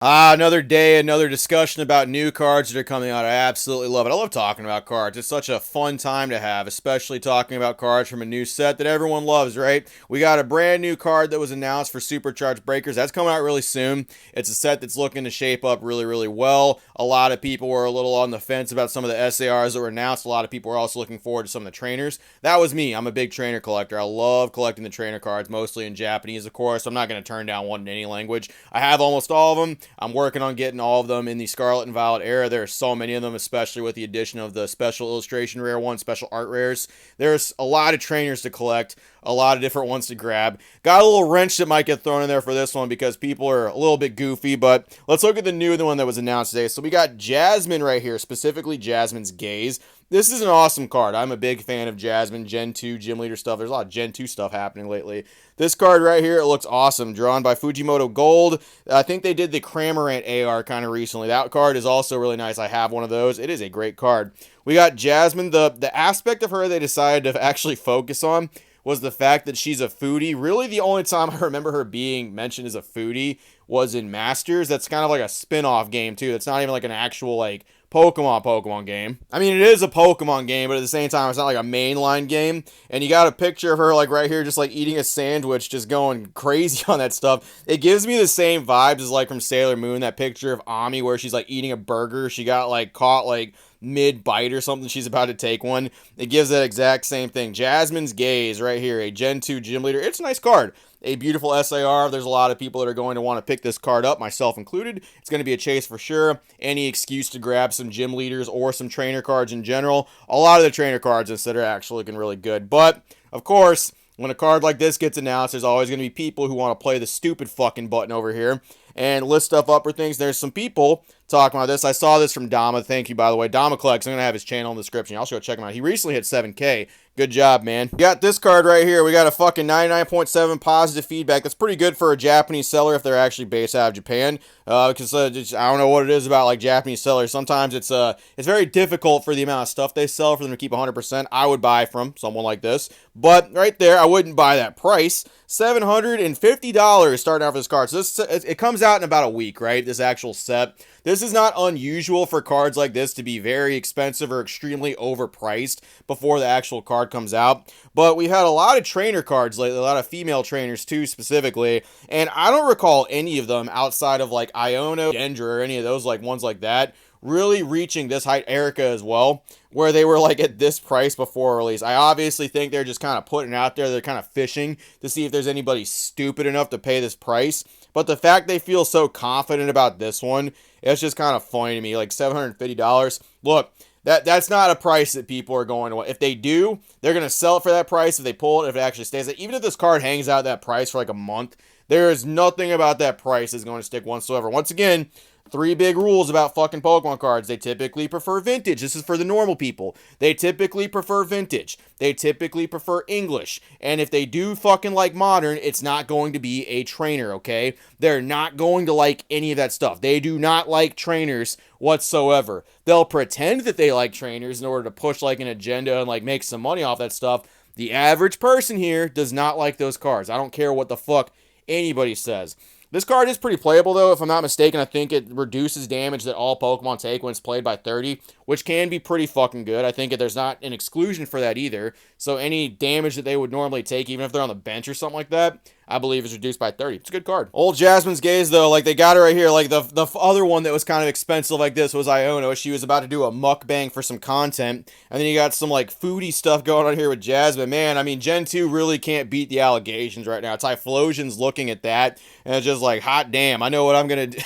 Another day, another discussion about new cards that are coming out. I absolutely love it. I love talking about cards. It's such a fun time to have, especially talking about cards from a new set that everyone loves, right? We got a brand new card that was announced for SuperCharged Breakers. That's coming out really soon. It's a set that's looking to shape up really, really well. A lot of people were a little on the fence about some of the SARs that were announced. A lot of people were also looking forward to some of the trainers. That was me. I'm a big trainer collector. I love collecting the trainer cards, mostly in Japanese, of course. I'm not going to turn down one in any language. I have almost all of them. I'm working on getting all of them in the Scarlet and Violet era. There are so many of them, especially with the addition of the special illustration rare ones, special art rares. There's a lot of trainers to collect, a lot of different ones to grab. Got a little wrench that might get thrown in there for this one because people are a little bit goofy, but let's look at the new one that was announced today. So we got Jasmine right here, specifically Jasmine's Gaze. This is an awesome card. I'm a big fan of Jasmine, Gen 2, Gym Leader stuff. There's a lot of Gen 2 stuff happening lately. This card right here, it looks awesome. Drawn by Fujimoto Gold. I think they did the Cramorant AR kind of recently. That card is also really nice. I have one of those. It is a great card. We got Jasmine. The aspect of her they decided to actually focus on was the fact that she's a foodie. Really, the only time I remember her being mentioned as a foodie was in Masters. That's kind of like a spin-off game, too. That's not even like an actual, like, Pokemon game. I mean, it is a Pokemon game, but at the same time, it's not like a mainline game. And you got a picture of her, like, right here, just, like, eating a sandwich, just going crazy on that stuff. It gives me the same vibes as, like, from Sailor Moon, that picture of Ami where she's, like, eating a burger. She got, like, caught, like, mid-bite or something. She's about to take one. It gives that exact same thing. Jasmine's Gaze right here, a Gen 2 Gym Leader. It's a nice card. A beautiful SAR. There's a lot of people that are going to want to pick this card up, myself included. It's going to be a chase for sure. Any excuse to grab some gym leaders or some trainer cards in general. A lot of the trainer cards instead are actually looking really good. But, of course, when a card like this gets announced, there's always going to be people who want to play the stupid fucking button over here and list stuff up for things. There's some people talking about this. I saw this from Dama. Thank you, by the way. Dama Collects. I'm going to have his channel in the description. Y'all should go check him out. He recently hit 7K. Good job, man. We got this card right here. We got a fucking 99.7 positive feedback. That's pretty good for a Japanese seller if they're actually based out of Japan. Because I don't know what it is about like Japanese sellers. Sometimes it's very difficult for the amount of stuff they sell for them to keep 100%. I would buy from someone like this, but right there, I wouldn't buy that price. $750 starting out for this card. So it comes out in about a week, right? This actual set. This is not unusual for cards like this to be very expensive or extremely overpriced before the actual card comes out. But we've had a lot of trainer cards lately, a lot of female trainers too specifically, and I don't recall any of them outside of like Iono, Gendra, or any of those like ones like that really reaching this height. Erica as well, where they were like at this price before release. I obviously think they're just kind of putting it out there. They're kind of fishing to see if there's anybody stupid enough to pay this price. But the fact they feel so confident about this one, it's just kind of funny to me. Like $750. Look, that's not a price that people are going to want. If they do, they're going to sell it for that price. If they pull it, if it actually stays there. Even if this card hangs out that price for like a month, there is nothing about that price that's going to stick whatsoever. Once again, three big rules about fucking Pokemon cards. They typically prefer vintage. This is for the normal people. They typically prefer vintage. They typically prefer English. And if they do fucking like modern, it's not going to be a trainer, okay? They're not going to like any of that stuff. They do not like trainers whatsoever. They'll pretend that they like trainers in order to push like an agenda and like make some money off that stuff. The average person here does not like those cards. I don't care what the fuck anybody says. This card is pretty playable, though. If I'm not mistaken, I think it reduces damage that all Pokemon take when it's played by 30, which can be pretty fucking good. I think there's not an exclusion for that either. So any damage that they would normally take, even if they're on the bench or something like that, I believe is reduced by 30. It's a good card. Old Jasmine's Gaze, though, like they got it right here. Like the other one that was kind of expensive like this was Iono. She was about to do a mukbang for some content. And then you got some like foodie stuff going on here with Jasmine. Man, I mean, Gen 2 really can't beat the allegations right now. Typhlosion's looking at that. And it's just like, hot damn, I know what I'm going to do.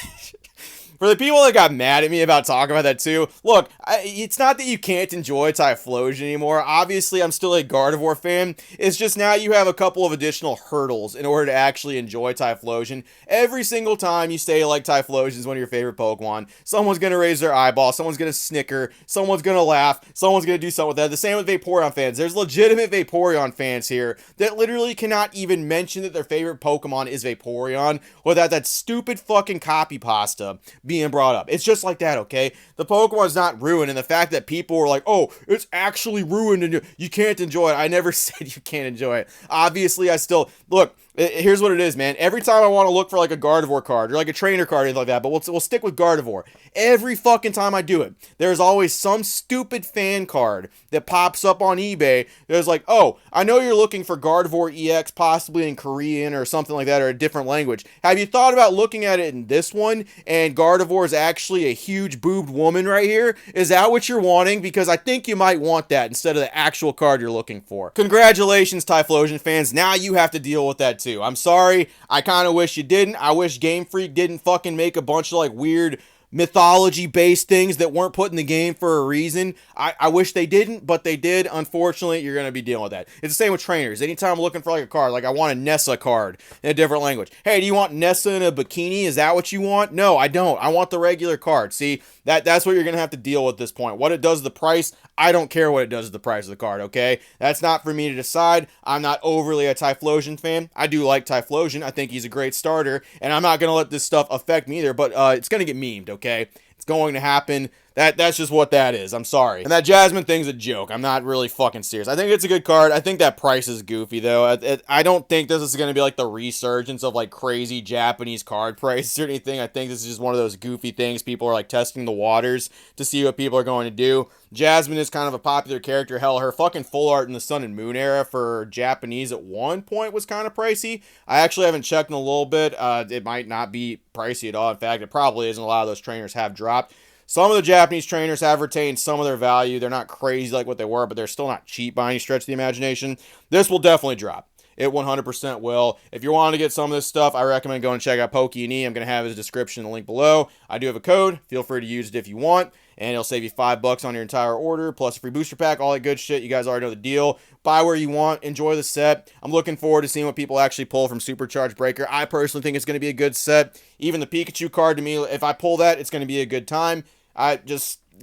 For the people that got mad at me about talking about that too, look, it's not that you can't enjoy Typhlosion anymore. Obviously, I'm still a Gardevoir fan. It's just now you have a couple of additional hurdles in order to actually enjoy Typhlosion. Every single time you say like Typhlosion is one of your favorite Pokemon, someone's going to raise their eyeball, someone's going to snicker, someone's going to laugh, someone's going to do something with that. The same with Vaporeon fans. There's legitimate Vaporeon fans here that literally cannot even mention that their favorite Pokemon is Vaporeon without that stupid fucking copy pasta being brought up. It's just like that, okay? The Pokemon's not ruined, and the fact that people were like, oh, it's actually ruined and you can't enjoy it. I never said you can't enjoy it. Obviously, I still... Look, Here's what it is, man. Every time I want to look for like a Gardevoir card or like a trainer card or anything like that, but we'll stick with Gardevoir. Every fucking time I do it, there's always some stupid fan card that pops up on eBay. There's like, oh, I know you're looking for Gardevoir EX possibly in Korean or something like that or a different language. Have you thought about looking at it in this one? And Gardevoir is actually a huge boobed woman right here. Is that what you're wanting? Because I think you might want that instead of the actual card you're looking for. Congratulations, Typhlosion fans. Now you have to deal with that too. I'm sorry. I kind of wish you didn't. I wish Game Freak didn't fucking make a bunch of like weird mythology-based things that weren't put in the game for a reason. I wish they didn't, but they did. Unfortunately, you're going to be dealing with that. It's the same with trainers. Anytime I'm looking for like a card, like I want a Nessa card in a different language. Hey, do you want Nessa in a bikini? Is that what you want? No, I don't. I want the regular card. See, that's what you're going to have to deal with at this point. What it does to the price, I don't care what it does to the price of the card, okay? That's not for me to decide. I'm not overly a Typhlosion fan. I do like Typhlosion. I think he's a great starter, and I'm not going to let this stuff affect me either, but it's going to get memed, okay? It's going to happen. That's just what that is. I'm sorry. And that Jasmine thing's a joke. I'm not really fucking serious. I think it's a good card. I think that price is goofy, though. I don't think this is going to be like the resurgence of like crazy Japanese card prices or anything. I think this is just one of those goofy things. People are like testing the waters to see what people are going to do. Jasmine is kind of a popular character. Hell, her fucking full art in the Sun and Moon era for Japanese at one point was kind of pricey. I actually haven't checked in a little bit. It might not be pricey at all. In fact, it probably isn't. A lot of those trainers have dropped. Some of the Japanese trainers have retained some of their value. They're not crazy like what they were, but they're still not cheap by any stretch of the imagination. This will definitely drop. It 100% will. If you're wanting to get some of this stuff, I recommend going and check out Pokene. I'm going to have his description in the link below. I do have a code. Feel free to use it if you want. And it'll save you $5 on your entire order, plus a free booster pack, all that good shit. You guys already know the deal. Buy where you want. Enjoy the set. I'm looking forward to seeing what people actually pull from SuperCharged Breaker. I personally think it's going to be a good set. Even the Pikachu card, to me, if I pull that, it's going to be a good time.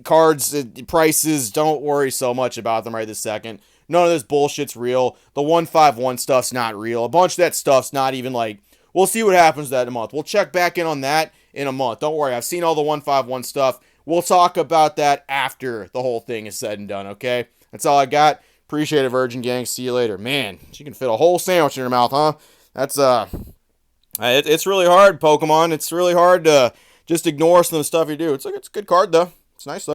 Cards, prices, don't worry so much about them right this second. None of this bullshit's real. The 151 stuff's not real. A bunch of that stuff's not even like, we'll see what happens to that in a month. We'll check back in on that in a month. Don't worry, I've seen all the 151 stuff. We'll talk about that after the whole thing is said and done, okay? That's all I got. Appreciate it, Virgin Gang. See you later. Man, she can fit a whole sandwich in her mouth, huh? That's, it's really hard, Pokemon. It's really hard to just ignore some of the stuff you do. It's a good card, though. It's nice, though.